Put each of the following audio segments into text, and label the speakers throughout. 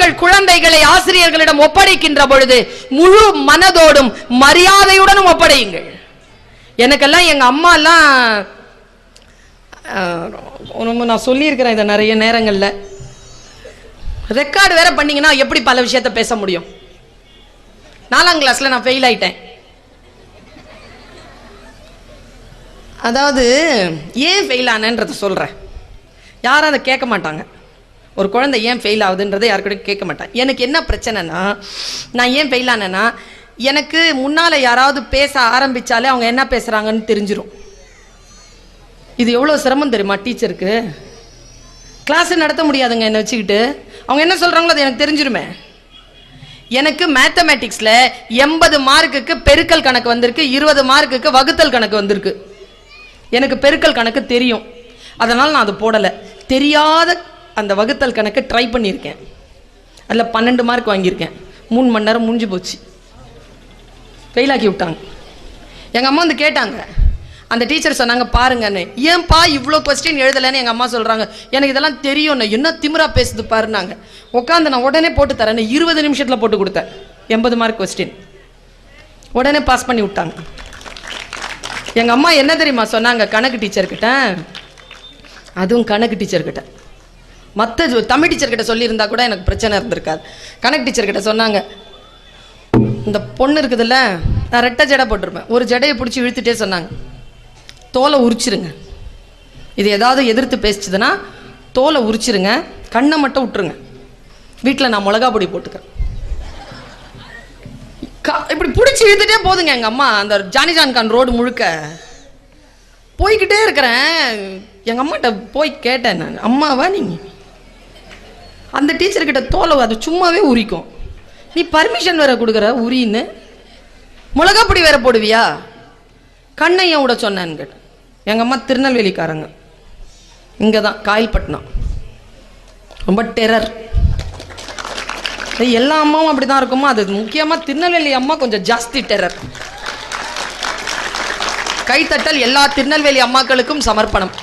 Speaker 1: உங்கள் குழந்தைகளை ஆசிரியர்களிடம் ஒப்படைக்கின்ற பொழுது முழு மனதோடும் மரியாதையுடனும் ஒப்படையுங்கள். எனக்கெல்லாம் எங்க அம்மா எல்லாம் நான் சொல்லியிருக்கிறேன் இதை நிறைய நேரங்கள்ல. ரெக்கார்டு வேற பண்ணீங்கன்னா எப்படி பல விஷயத்த பேச முடியும்? 4ஆம் கிளாஸ்ல நான் ஃபெயில் ஆயிட்டேன். அதாவது ஏன் ஃபெயில் ஆனேன்றத சொல்றேன். யாரும் அதை கேட்க மாட்டாங்க. ஒரு குழந்தை ஏன் ஃபெயில் ஆகுதுன்றதை யாருக்கிட்டையும் கேட்க மாட்டாங்க. எனக்கு என்ன பிரச்சனைனா, நான் ஏன் ஃபெயில் ஆனேன்னா, எனக்கு முன்னால் யாராவது பேச ஆரம்பித்தாலே அவங்க என்ன பேசுகிறாங்கன்னு தெரிஞ்சிடும். இது எவ்வளோ சிரமம் தெரியுமா டீச்சருக்கு? கிளாஸை நடத்த முடியாதுங்க என்னை வச்சுக்கிட்டு. அவங்க என்ன சொல்கிறாங்களோ அது எனக்கு தெரிஞ்சிருமே. எனக்கு மேத்தமேட்டிக்ஸில் 80 மார்க்குக்கு பெருக்கல் கணக்கு வந்திருக்கு, 20 மார்க்குக்கு வகுத்தல் கணக்கு வந்திருக்கு. எனக்கு பெருக்கல் கணக்கு தெரியும், அதனால் நான் அதை போடலை. தெரியாத அந்த வகுத்தல் கணக்கு ட்ரை பண்ணியிருக்கேன். அதில் 12 மார்க் வாங்கியிருக்கேன். 3 மணி நேரம் முடிஞ்சு போச்சு, ஃபெயிலாக்கி விட்டாங்க. எங்கள் அம்மா வந்து கேட்டாங்க, அந்த டீச்சர் சொன்னாங்க, பாருங்கன்னு. ஏன்பா இவ்வளோ கொஸ்டின் எழுதலைன்னு எங்கள் அம்மா சொல்கிறாங்க. எனக்கு இதெல்லாம் தெரியும், என்ன திமிரா பேசுது பாருன்னாங்க. உட்காந்து நான் உடனே போட்டு தரேன்னு 20 நிமிஷத்தில் போட்டு கொடுத்தேன். 80 மார்க் கொஸ்டின் உடனே பாஸ் பண்ணி விட்டாங்க. எங்கள் அம்மா என்ன தெரியுமா சொன்னாங்க கணக்கு டீச்சர்கிட்ட, அதுவும் கணக்கு டீச்சர்கிட்ட, மற்ற தமிழ் டீச்சர்கிட்ட சொல்லியிருந்தா கூட எனக்கு பிரச்சனை இருந்திருக்காது. கணக்கு டீச்சர்கிட்ட சொன்னாங்க, இந்த பொண்ணு இருக்குதுல்ல, நான் ரெட்டை ஜடை போட்டிருப்பேன், ஒரு ஜடையை பிடிச்சி இழுத்துட்டே சொன்னாங்க, தோலை உரிச்சிருங்க. இது ஏதாவது எதிர்த்து பேசிச்சுதுன்னா தோலை உரிச்சிருங்க, கண்ணை மட்டும் விட்டுருங்க, வீட்டில் நான் மிளகா பொடி போட்டுக்கிறேன். இப்படி பிடிச்சி இழுத்துட்டே போதுங்க எங்கள் அம்மா. அந்த ஜானிஜான் கான் ரோடு முழுக்க போய்கிட்டே இருக்கிறேன். எங்கள் அம்மாட்ட போய் கேட்டேன் நான், அம்மாவா நீங்கள்? அந்த டீச்சர்கிட்ட தோலை அது சும்மாவே உரிக்கும், நீ பர்மிஷன் வேற கொடுக்குற உரின்னு, மிளகா பொடி வேற போடுவியா, கண்ணையும் விட சொன்னேன்னு கேட்டேன். எங்கள் அம்மா திருநெல்வேலிக்காரங்க, இங்கே தான் காயல்பட்டினம், ரொம்ப டெரர். எல்லா அம்மாவும் அப்படி தான் இருக்குமா? அது முக்கியமாக திருநெல்வேலி அம்மா கொஞ்சம் ஜாஸ்தி டெரர். கைத்தட்டல் எல்லா திருநெல்வேலி அம்மாக்களுக்கும் சமர்ப்பணம்.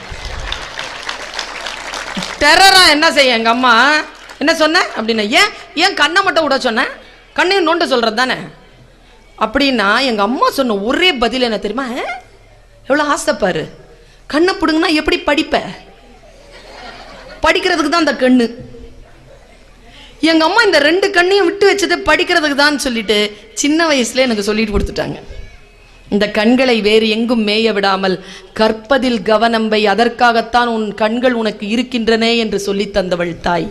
Speaker 1: டெரரா என்ன செய்ய எங்கள் அம்மா, என்ன சொன்ன அப்படின்னா, ஏன் கண்ணை மட்டும் விட சொன்னேன், கண்ணையும் நோண்ட சொல்கிறது தானே அப்படின்னா. எங்கள் அம்மா சொன்ன ஒரே பதில் என்ன தெரியுமா, எவ்வளோ ஆசைப்பாரு, கண்ணை பிடுங்கன்னா எப்படி படிப்ப, படிக்கிறதுக்கு தான் அந்த கண்ணு. எங்கள் அம்மா இந்த 2 கண்ணையும் விட்டு வச்சது படிக்கிறதுக்கு தான் சொல்லிட்டு சின்ன வயசுல எனக்கு சொல்லிட்டு கொடுத்துட்டாங்க. இந்த கண்களை வேறு எங்கும் மேய விடாமல் கற்பதில் கவனம் வை, அதற்காகத்தான் உன் கண்கள் உனக்கு இருக்கின்றன என்று சொல்லி தந்தவள் தாய்.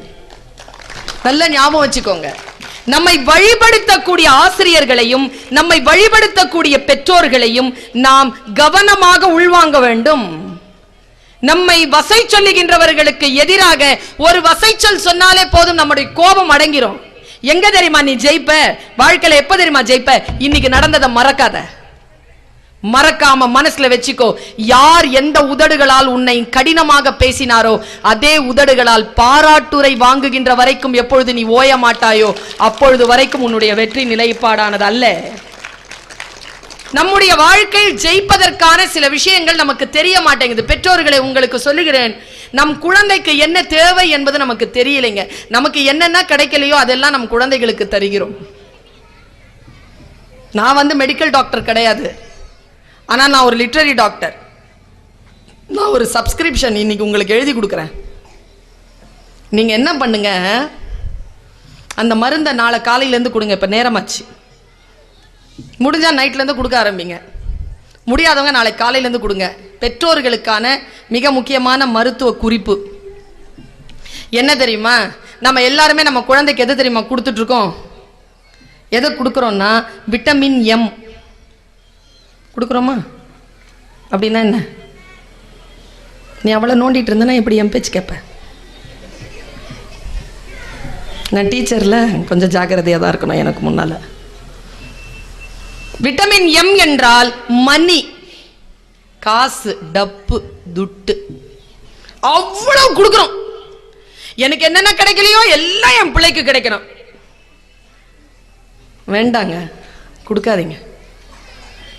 Speaker 1: நல்ல ஞாபகம் வச்சுக்கோங்க. நம்மை வழிபடுத்தக்கூடிய ஆசிரியர்களையும் நம்மை வழிபடுத்தக்கூடிய பெற்றோர்களையும் நாம் கவனமாக உள்வாங்க வேண்டும். நம்மை வசை சொல்லுகின்றவர்களுக்கு எதிராக ஒரு வசைச்சொல் சொன்னாலே போதும், நம்முடைய கோபம் அடங்கிரும். எங்க தெரியுமா நீ ஜெயிப்ப வாழ்க்கையில, எப்ப தெரியுமா ஜெயிப்ப, இன்னைக்கு நடந்ததை மறக்காத, மறக்காம மனசுல வச்சுக்கோ. யார் எந்த உதடுகளால் உன்னை கடினமாக பேசினாரோ அதே உதடுகளால் பாராட்டுரை வாங்குகின்ற வரைக்கும் எப்பொழுது நீ ஓய மாட்டாயோ அப்பொழுது வரைக்கும் உன்னுடைய வெற்றி நிலைப்பாடானது அல்ல. நம்முடைய வாழ்க்கையில் ஜெயிப்பதற்கான சில விஷயங்கள் நமக்கு தெரிய மாட்டேங்குது. பெற்றோர்களை உங்களுக்கு சொல்லுகிறேன், நம் குழந்தைக்கு என்ன தேவை என்பது நமக்கு தெரியலைங்க. நமக்கு என்னென்ன கிடைக்கலையோ அதெல்லாம் நம் குழந்தைகளுக்கு தருகிறோம். நான் மெடிக்கல் டாக்டர் கிடையாது, ஆனா நான் ஒரு லிட்டரரி டாக்டர். நான் ஒரு சப்ஸ்கிரிப்ஷன் இன்னைக்கு உங்களுக்கு எழுதி கொடுக்குறேன். நீங்க என்ன பண்ணுங்க, அந்த மருந்தை நாளை காலையிலேருந்து கொடுங்க. இப்ப நேரமாச்சு, முடிஞ்சா நைட்லேருந்து கொடுக்க ஆரம்பிங்க, முடியாதவங்க நாளை காலையிலேருந்து கொடுங்க. பெற்றோர்களுக்கான மிக முக்கியமான மருத்துவ குறிப்பு என்ன தெரியுமா, நம்ம எல்லாருமே நம்ம குழந்தைக்கு எது தெரியுமா கொடுத்துட்டு இருக்கோம், எதை கொடுக்குறோம்னா விட்டமின் எம் கொடுக்குறோமா? அப்படின்னா என்ன, நீ அவ்வளோ நோண்டிட்டு இருந்தனா எப்படி என் பேச்சு கேட்ப? நான் டீச்சரில் கொஞ்சம் ஜாக்கிரதையாக தான் இருக்கணும். எனக்கு முன்னால் விட்டமின் எம் என்றால் மணி, காசு, டப்பு, துட்டு, அவ்வளவு கொடுக்கிறோம். எனக்கு என்னென்ன கிடைக்கலையோ எல்லாம் என் பிள்ளைக்கு கிடைக்கணும். வேண்டாங்க, கொடுக்காதீங்க.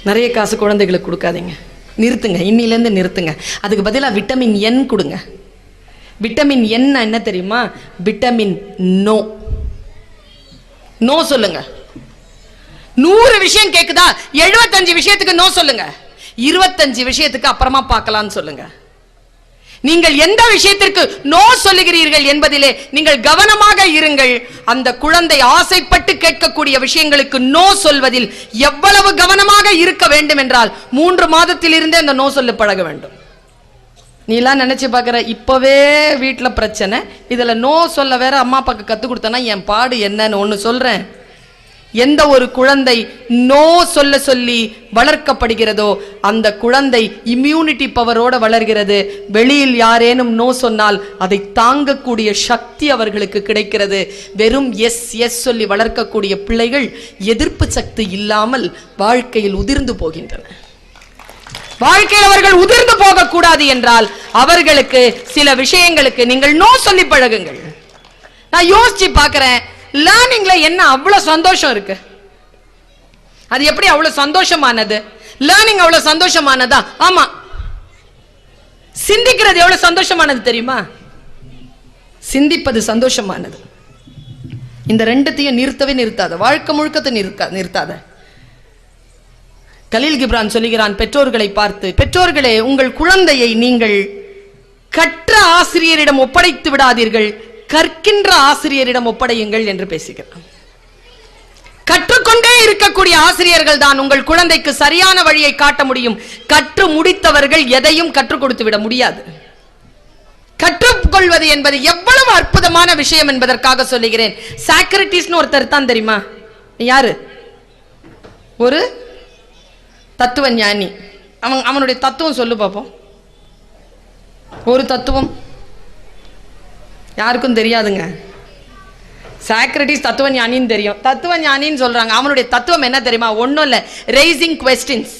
Speaker 1: நிறைய காசு குழந்தைகளுக்கு கொடுக்காதீங்க, நிறுத்துங்க, இன்னிலேருந்து நிறுத்துங்க. அதுக்கு பதிலாக விட்டமின் என் கொடுங்க. விட்டமின் என் என்ன தெரியுமா, விட்டமின் நோ. நோ சொல்லுங்க. 100 விஷயம் கேக்குதா, 75 விஷயத்துக்கு நோ சொல்லுங்க. 25 விஷயத்துக்கு அப்புறமா பார்க்கலாம்னு சொல்லுங்க. நீங்கள் எந்த விஷயத்திற்கு நோ சொல்லுகிறீர்கள் என்பதிலே நீங்கள் கவனமாக இருங்கள். அந்த குழந்தை ஆசைப்பட்டு கேட்கக்கூடிய விஷயங்களுக்கு நோ சொல்வதில் எவ்வளவு கவனமாக இருக்க வேண்டும் என்றால் 3 மாதத்தில் இருந்தே அந்த நோ சொல்ல பழக வேண்டும். நீ எல்லாம் நினைச்சு பார்க்கிற, இப்பவே வீட்டுல பிரச்சனை, இதுல நோ சொல்ல வேற அம்மா அப்பாக்கு கத்து கொடுத்தனா என் பாடு என்னன்னு ஒண்ணு சொல்றேன். எந்த ஒரு குழந்தை நோ சொல்ல சொல்லி வளர்க்கப்படுகிறதோ அந்த குழந்தை இம்யூனிட்டி பவரோட வளர்கிறது. வெளியில் யாரேனும் நோ சொன்னால் அதை தாங்கக்கூடிய சக்தி அவர்களுக்கு கிடைக்கிறது. வெறும் எஸ் எஸ் சொல்லி வளர்க்கக்கூடிய பிள்ளைகள் எதிர்ப்பு சக்தி இல்லாமல் வாழ்க்கையில் உதிர்ந்து போகின்றன. வாழ்க்கையில் அவர்கள் உதிர்ந்து போக கூடாது என்றால் அவர்களுக்கு சில விஷயங்களுக்கு நீங்கள் நோ சொல்லி பழகுங்கள். நான் யோசிச்சு பார்க்கிறேன், லேர்னிங்ல என்ன அவ்வளவு சந்தோஷம் இருக்கு. அது எப்படி அவ்வளவு சந்தோஷமானது? லேர்னிங் அவ்வளவு சந்தோஷமானதா? ஆமா. சிந்திக்கிறது எவ்வளவு சந்தோஷமானது தெரியுமா? சிந்திப்பது சந்தோஷமானது. இந்த ரெண்டுத்தையும் நிறுத்தவே நிறுத்தாத, வாழ்க்கை முழுக்கத்தை நிறுத்தாத. கலீல் கிப்ரான் சொல்லுகிறான் பெற்றோர்களை பார்த்து, பெற்றோர்களே உங்கள் குழந்தையை நீங்கள் கற்ற ஆசிரியரிடம் ஒப்படைத்து விடாதீர்கள், கற்கின்ற ஆசிரியரிடம் ஒப்படையுங்கள் என்று பேசுகிறார். கற்றுக்கொண்டே இருக்கக்கூடிய ஆசிரியர்கள் தான் உங்கள் குழந்தைக்கு சரியான வழியை காட்ட முடியும். கற்று முடித்தவர்கள் எதையும் கற்றுக் கொடுத்து விட முடியாது. கற்றுக்கொள்வது என்பது எவ்வளவு அற்புதமான விஷயம் என்பதற்காக சொல்லுகிறேன். சாக்ரட்டிஸ்னு ஒருத்தர் தான் தெரியுமா? யாரு? ஒரு தத்துவ ஞானி. அவனுடைய தத்துவம் சொல்லு பாப்போம். ஒரு தத்துவம் யாருக்கும் தெரியாதுங்க. சாக்ரட்டிஸ் தத்துவ ஞானின்னு தெரியும், தத்துவ ஞானின்னு சொல்றாங்க. அவனுடைய தத்துவம் என்ன தெரியுமா? ஒன்னும் இல்ல, ரைசிங் क्वेश्चंस,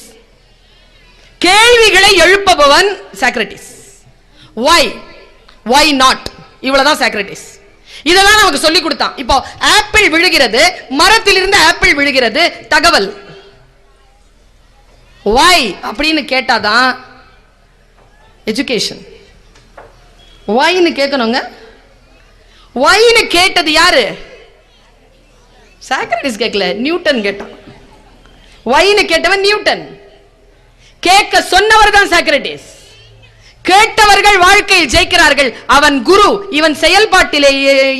Speaker 1: கேள்விகளை எழுப்புபவன் சாக்ரட்டிஸ். why not, இவ்வளவுதான் சாக்ரட்டிஸ். இதெல்லாம் நமக்கு சொல்லி கொடுத்தான். இப்போ ஆப்பிள் விழுகிறது, மரத்திலிருந்து ஆப்பிள் விழுகிறது, தகவல் why அப்படின்னு கேட்டாதான் எஜுகேஷன். whyன்னு கேட்கணுங்க. whyன்னு கேட்டது யாரு? சாக்ரட்டிஸ் கேட்கல, நியூட்டன் கேட்டான். whyன்னு கேட்டவன் நியூட்டன். கேட்க சொன்னவர் தான் சாக்ரட்டிஸ். கேட்டவர்கள் வாழ்க்கையில் ஜெயிக்கிறார்கள். அவன் குரு, இவன் செயல்பாட்டிலே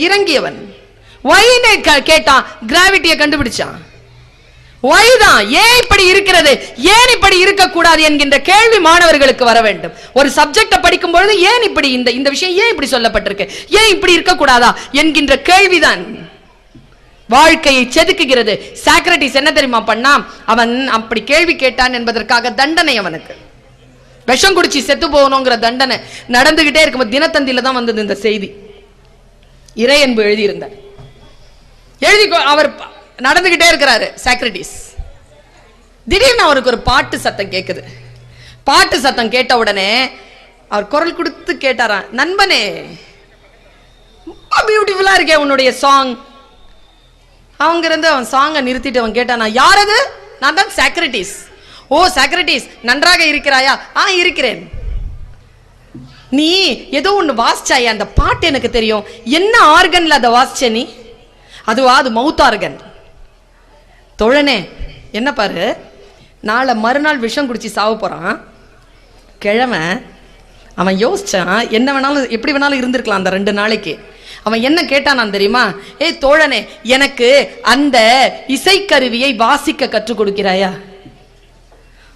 Speaker 1: இறங்கியவன். whyன்னு கேட்டான், கிராவிட்டியை கண்டுபிடிச்சான். why தான், ஏன் இப்படி இருக்கிறது, ஏன் இப்படி இருக்கக்கூடாது என்கின்ற கேள்வி மாணவர்களுக்கு வர வேண்டும். ஒரு சப்ஜெக்ட படிக்கும் பொழுது ஏன் இப்படி இந்த விஷயம் ஏன் இப்படி சொல்லப்பட்டிருக்கு, ஏன் இப்படி இருக்கக்கூடாதா என்கின்ற கேள்விதான் வாழ்க்கையை செதுக்குகிறது. சாக்ரட்டிஸ் என்ன தெரியுமா பண்ணா? அவன் அப்படி கேள்வி கேட்டான் என்பதற்காக தண்டனை, அவனுக்கு விஷம் குடிச்சு செத்து போகணுங்கிற தண்டனை நடந்துகிட்டே இருக்கும்போது தினத்தந்தியில தான் வந்தது இந்த செய்தி. இறையன்பு எழுதியிருந்தார். அவர் நடந்துகிட்டே இருக்கிறாரு சாக்ரட்டிஸ். திடீர்னு அவருக்கு ஒரு பாட்டு சத்தம் கேட்குது. பாட்டு சத்தம் கேட்ட உடனே அவர் குரல் கொடுத்து கேட்டாராம், நண்பனே பியூட்டிஃபுல்லா இருக்கே உன்னுடைய சாங். அவங்க இருந்து அவன் சாங்கை நிறுத்திட்டு அவன் கேட்டானா, யார் அது? நான் தான் சாக்ரட்டிஸ். ஓ சாக்ரட்டிஸ், நன்றாக இருக்கிறாயா? இருக்கிறேன். நீ ஏதோ ஒன்று வாசிச்சாயா, அந்த பாட்டு எனக்கு தெரியும். என்ன ஆர்கன்ல அதை வாசிச்ச நீ? அதுவா? அது மவுத் ஆர்கன். தோழனே என்ன பாரு, நாளை மறுநாள் விஷம் குடிச்சு சாவ போறான். கிழமை அவன் யோசிச்சான், என்ன வேணாலும் எப்படி வேணாலும் இருந்திருக்கலாம் அந்த 2 நாளைக்கு. அவன் என்ன கேட்டான் தெரியுமா? ஏய் தோழனே, எனக்கு அந்த இசைக்கருவியை வாசிக்க கற்றுக் கொடுக்கிறாயா?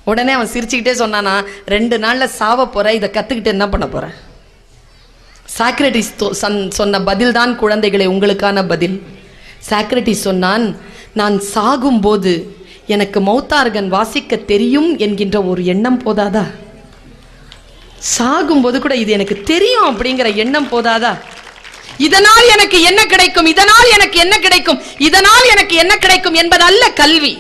Speaker 1: உடனே அவன் சிரிச்சுக்கிட்டே சொன்னானா, 2 நாள்ல சாவ போற, இதை கத்துக்கிட்டு என்ன பண்ண போற? சாக்ரட்டிஸ் சொன்ன பதில் தான் குழந்தைகளை உங்களுக்கான பதில். சாக்ரட்டிஸ் சொன்னான், நான் சாகும் போது எனக்கு மௌத்தார்கன் வாசிக்க தெரியும் என்கின்ற ஒரு எண்ணம் போதாதா? சாகும் போது கூட இது எனக்கு தெரியும் அப்படிங்கிற எண்ணம் போதாதா? இதனால் எனக்கு என்ன கிடைக்கும், இதனால் எனக்கு என்ன கிடைக்கும், இதனால் எனக்கு என்ன கிடைக்கும் என்பது அல்ல கல்வி.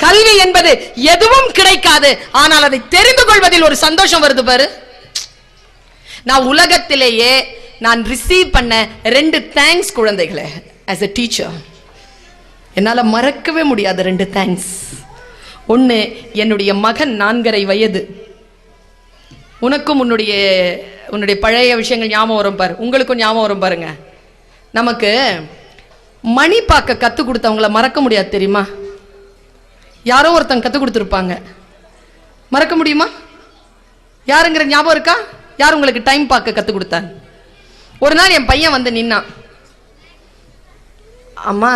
Speaker 1: கல்வி என்பது எதுவும் கிடைக்காது, ஆனால் அதை தெரிந்து கொள்வதில் ஒரு சந்தோஷம் வருது பாரு. நான் உலகத்திலேயே நான் ரிசீவ் பண்ண 2 தேங்க்ஸ் குழந்தைகளே, as a teacher, என்னால மறக்கவே முடியாத 2 தேங்க்ஸ். ஒன்று, என்னுடைய மகன் 4.5 வயது. உனக்கும் உன்னுடைய பழைய விஷயங்கள் ஞாபகம் வரும் பாரு, உங்களுக்கும் ஞாபகம் வரும் பாருங்க. நமக்கு மணி பார்க்க கற்றுக் கொடுத்தவங்கள மறக்க முடியாது தெரியுமா? யாரோ ஒருத்தங்க கற்றுக் கொடுத்துருப்பாங்க, மறக்க முடியுமா? யாருங்கிற ஞாபகம் இருக்கா? யார் உங்களுக்கு டைம் பார்க்க கற்றுக் கொடுத்தாங்க? ஒரு நாள் என் பையன் வந்து நின்னான். அம்மா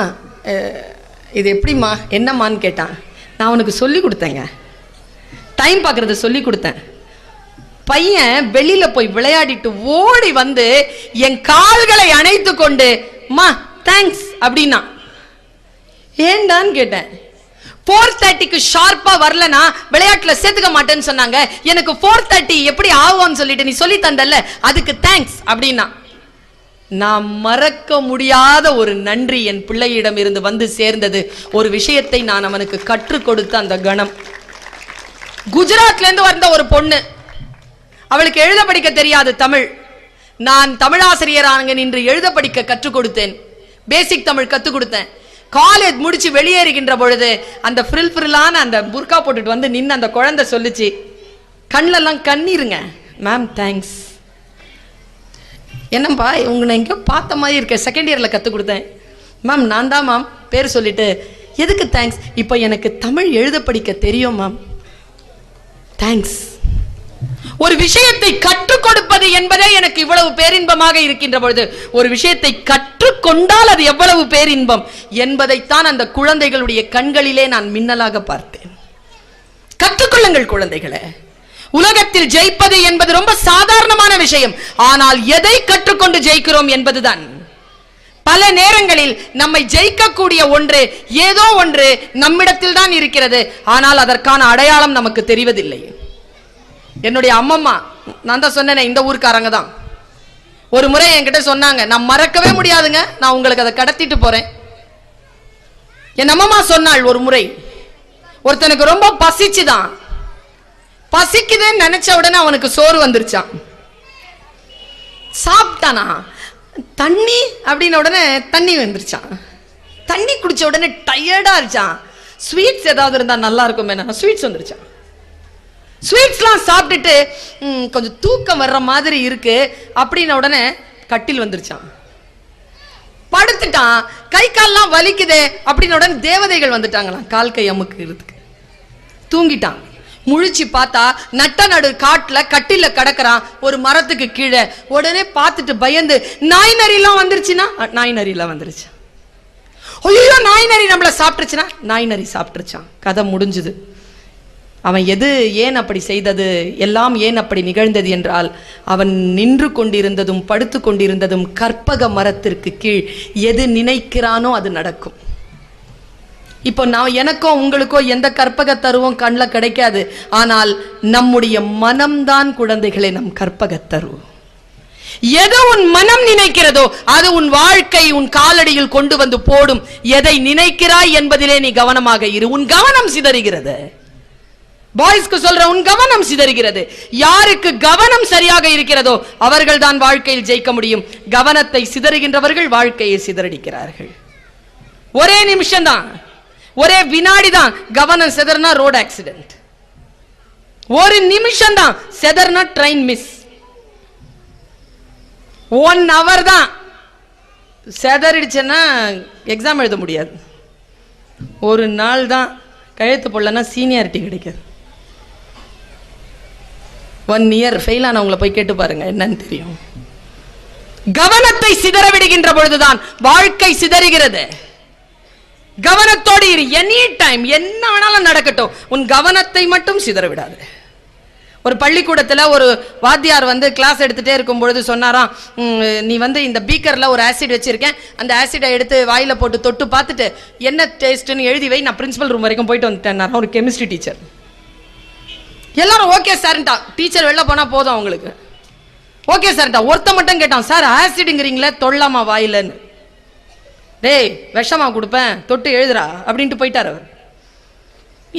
Speaker 1: இது எப்படிம்மா என்னம்மான்னு கேட்டான். நான் அவனுக்கு சொல்லி கொடுத்தேங்க, டைம் பார்க்கறத சொல்லி கொடுத்தேன். பையன் வெளியில போய் விளையாடிட்டு ஓடி வந்து என் கால்களை அணைத்து கொண்டு மா தேங்க்ஸ் அப்படின்னா. ஏண்டான்னு கேட்டேன். 4:30க்கு ஷார்ப்பா வரலனா விளையாட்டுல சேர்த்துக்க மாட்டேன்னு சொன்னாங்க. எனக்கு 4:30 எப்படி ஆகும்னு சொல்லிட்டு நீ சொல்லி தந்தல்ல, அதுக்கு தேங்க்ஸ் அப்படின்னா. நான் மறக்க முடியாத ஒரு நன்றி என் பிள்ளையிடம் இருந்து வந்து சேர்ந்தது. ஒரு விஷயத்தை நான் அவனுக்கு கற்றுக் கொடுத்த அந்த கணம். குஜராத்ல இருந்து வந்த ஒரு பொண்ணு, அவளுக்கு எழுத படிக்க தெரியாது தமிழ். நான் தமிழாசிரியராக நின்று எழுத படிக்க கற்றுக் கொடுத்தேன். பேசிக் தமிழ் கற்றுக் கொடுத்தேன். காலேஜ் முடிச்சு வெளியேறுகின்ற பொழுது அந்த ஃப்ரில்லான அந்த புர்கா போட்டுட்டு வந்து நின்று அந்த குழந்தை சொல்லுச்சு, கண்ணெல்லாம் கண்ணீருங்க, மேம் தேங்க்ஸ். என்னப்பா உங்களை எங்கேயோ பார்த்த மாதிரி இருக்க, செகண்ட் இயர்ல கற்றுக் கொடுத்தேன். மேம் நான் தான் மேம், பேர் சொல்லிட்டு எதுக்கு தேங்க்ஸ்? இப்போ எனக்கு தமிழ் எழுத படிக்க தெரியும் மேம், தேங்க்ஸ். ஒரு விஷயத்தை கற்றுக் கொடுப்பது என்பதே எனக்கு இவ்வளவு பேரின்பமாக இருக்கின்ற பொழுது, ஒரு விஷயத்தை கற்றுக்கொண்டால் அது எவ்வளவு பேரின்பம் என்பதைத்தான் அந்த குழந்தைகளுடைய கண்களிலே நான் மின்னலாக பார்த்தேன். கற்றுக்கொள்ளுங்கள் குழந்தைகளே. உலகத்தில் ஜெயிப்பது என்பது ரொம்ப சாதாரணமான விஷயம். ஆனால் எதை கற்றுக்கொண்டு ஜெயிக்கிறோம் என்பதுதான். பல நேரங்களில் நம்மை ஜெயிக்கக்கூடிய ஒன்று, ஏதோ ஒன்று நம்மிடத்தில் தான் இருக்கிறது, ஆனால் அதற்கான அடையாளம் நமக்கு தெரிவதில்லை. என்னுடைய அம்மம்மா, நான் தான் சொன்னேன் இந்த ஊருக்காரங்க தான், ஒரு முறை என்கிட்ட சொன்னாங்க, நான் மறக்கவே முடியாதுங்க, நான் உங்களுக்கு அதை கடத்திட்டு போறேன். என் அம்மம்மா சொன்னாள், ஒரு முறை ஒருத்தனுக்கு ரொம்ப பசிச்சுதான், பசிக்குதுன்னு நினைச்ச உடனே அவனுக்கு சோறு வந்துருச்சான். சாப்பிட்டானா, தண்ணி அப்படின்ன உடனே தண்ணி வந்துருச்சான். தண்ணி குடிச்ச உடனே டயர்டா இருச்சான். ஸ்வீட்ஸ் ஏதாவது இருந்தா நல்லா இருக்கும், ஸ்வீட்ஸ் வந்துருச்சான். ஸ்வீட்ஸ்லாம் சாப்பிட்டுட்டு கொஞ்சம் தூக்கம் வர்ற மாதிரி இருக்கு அப்படின்ன உடனே கட்டில் வந்துருச்சான். படுத்துட்டான், கை கால்லாம் வலிக்குது அப்படின்ன உடனே தேவதைகள் வந்துட்டாங்களாம் கால் கை அமுக்கிறதுக்கு. தூங்கிட்டான். முழிச்சு பார்த்தா நட்ட நடு காட்டுல கட்டில கிடக்குறான், ஒரு மரத்துக்கு கீழே. உடனே பார்த்துட்டு பயந்து, நாய் நரிலாம் வந்துருச்சுன்னா, நாய் நரிலாம் வந்துருச்சு. ஐயோ நாய் நரி நம்மள சாப்பிட்டுருச்சுன்னா, நாய் நரி சாப்பிட்டுருச்சான். கதை முடிஞ்சுது. அவன் எது ஏன் அப்படி செய்தது, எல்லாம் ஏன் அப்படி நிகழ்ந்தது என்றால், அவன் நின்று கொண்டிருந்ததும் படுத்து கொண்டிருந்ததும் கற்பக மரத்திற்கு கீழ். எது நினைக்கிறானோ அது நடக்கும். இப்போ நான் எனக்கோ உங்களுக்கோ எந்த கற்பக தருவும் கண்ணில் கிடைக்காது. ஆனால் நம்முடைய மனம்தான் குழந்தைகளை நம் கற்பக தருவோம். எது உன் மனம் நினைக்கிறதோ அது உன் வாழ்க்கை உன் காலடியில் கொண்டு வந்து போடும். எதை நினைக்கிறாய் என்பதிலே நீ கவனமாக இரு. உன் கவனம் சிதறுகிறது. பாய்ஸ்க்கு சொல்ற, உன் கவனம் சிதறுகிறது. யாருக்கு கவனம் சரியாக இருக்கிறதோ அவர்கள் தான் வாழ்க்கையில் ஜெயிக்க முடியும். கவனத்தை சிதறுகின்றவர்கள் வாழ்க்கையை சிதறடிக்கிறார்கள். ஒரே நிமிஷம் தான், ஒரே வினாடி தான் கவனம் சிதறனா ரோட் ஆக்சிடென்ட். ஒரு நிமிஷம் தான் சிதறனா ட்ரெயின் மிஸ். 1 hour தான் சிதறிடுச்சுன்னா எக்ஸாம் எழுத முடியாது. ஒரு நாள் தான் கழுத்து போடலன்னா சீனியாரிட்டி கிடைக்காது. 1 year ஃபெயில் ஆனவங்களை போய் கேட்டு பாருங்க, என்னன்னு தெரியும். கவனத்தை சிதற விடுகின்ற பொழுதுதான் வாழ்க்கை சிதறுகிறது. கவனத்தோடு இரு. எனி டைம் என்ன வேணாலும் நடக்கட்டும், உன் கவனத்தை மட்டும் சிதற விடாது. ஒரு பள்ளிக்கூடத்தில் ஒரு வாத்தியார் வந்து கிளாஸ் எடுத்துகிட்டே இருக்கும் பொழுது சொன்னாராம், நீ வந்து இந்த பீக்கரில் ஒரு ஆசிட் வச்சுருக்கேன், அந்த ஆசிடை எடுத்து வாயில் போட்டு தொட்டு பார்த்துட்டு என்ன டேஸ்ட்டுன்னு எழுதி வை, நான் பிரின்சிபல் ரூம் வரைக்கும் போயிட்டு வந்துட்டேன். ஒரு கெமிஸ்ட்ரி டீச்சர். எல்லாரும் ஓகே சார்ன்ட்டா. டீச்சர் வெளில போனால் போதும் அவங்களுக்கு. ஓகே சார்ன்ட்டா. ஒருத்த மட்டும் கேட்டான், சார் ஆசிடுங்கிறீங்களே தொல்லாமா வாயிலன்னு. டேய் விஷமா கொடுப்பேன் தொட்டு எழுதுறா அப்படின்ட்டு போயிட்டார் அவர்.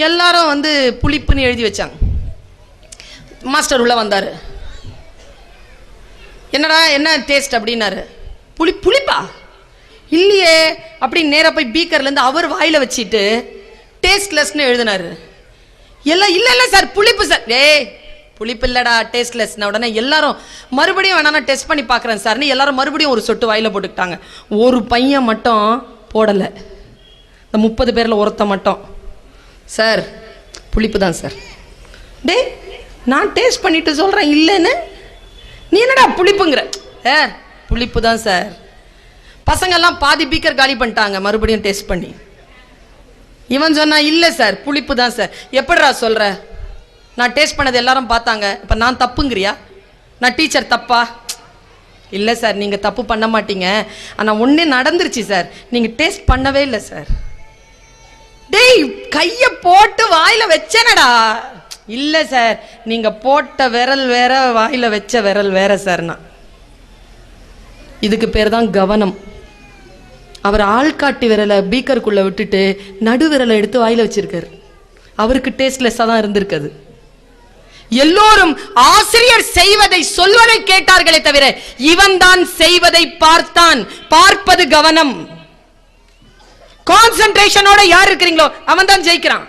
Speaker 1: எல்லாரும் வந்து புளிப்புன்னு எழுதி வச்சாங்க. மாஸ்டர் உள்ள வந்தார். என்னடா என்ன டேஸ்ட் அப்படின்னாரு. புளிப்பா இல்லையே அப்படின்னு நேராக போய் பீக்கர்லேருந்து அவர் வாயில் வச்சுட்டு டேஸ்ட்லெஸ்ன்னு எழுதினாரு. எல்லாம் இல்லை இல்லை சார் புளிப்பு சார். டேய் புளிப்பு இல்லடா டேஸ்ட்லெஸ்னா உடனே எல்லாரும் மறுபடியும் வேணா டெஸ்ட் பண்ணி பார்க்குறேன் சார்னு எல்லாரும் மறுபடியும் ஒரு சொட்டு வாயில் போட்டுக்கிட்டாங்க. ஒரு பையன் மட்டும் போடலை. இந்த 30 பேரில் ஒருத்த மட்டும், சார் புளிப்பு தான் சார். டே, நான் டேஸ்ட் பண்ணிட்டு சொல்கிறேன் இல்லைன்னு, நீ என்னடா புளிப்புங்கிற? சார் புளிப்பு தான் சார். பசங்கள்லாம் பாதி பீக்கர் காலி பண்ணிட்டாங்க மறுபடியும் டேஸ்ட் பண்ணி. இவன் சொன்னா இல்லை சார் புளிப்பு தான் சார். எப்படிடா சொல்கிற? நான் டேஸ்ட் பண்ணது எல்லாரும் பார்த்தாங்க, இப்போ நான் தப்புங்கிறியா? நான் டீச்சர் தப்பா? இல்லை சார், நீங்கள் தப்பு பண்ண மாட்டீங்க, ஆனால் ஒன்றே நடந்துருச்சு சார், நீங்கள் டேஸ்ட் பண்ணவே இல்லை சார். டேய், கையை போட்டு வாயில் வச்சேனடா. இல்லை சார், நீங்கள் போட்ட விரல் வேற, வாயில் வச்ச விரல் வேற சார்னா. இதுக்கு பேர் தான் கவனம். அவர் ஆள்காட்டி விரலை பீக்கருக்குள்ளே விட்டுட்டு நடு விரலை எடுத்து வாயில் வச்சிருக்காரு. அவருக்கு டேஸ்ட்லெஸ்ஸாக தான் இருந்திருக்குது. எல்லோரும் ஆசிரியர் செய்வதை சொல்வதை கேட்டார்களே தவிர இவன் தான் செய்வதை பார்த்தான். பார்ப்பது கவனம். கான்சென்ட்ரேஷனோட யார் இருக்கிறீங்களோ அவன் தான் ஜெயிக்கிறான்.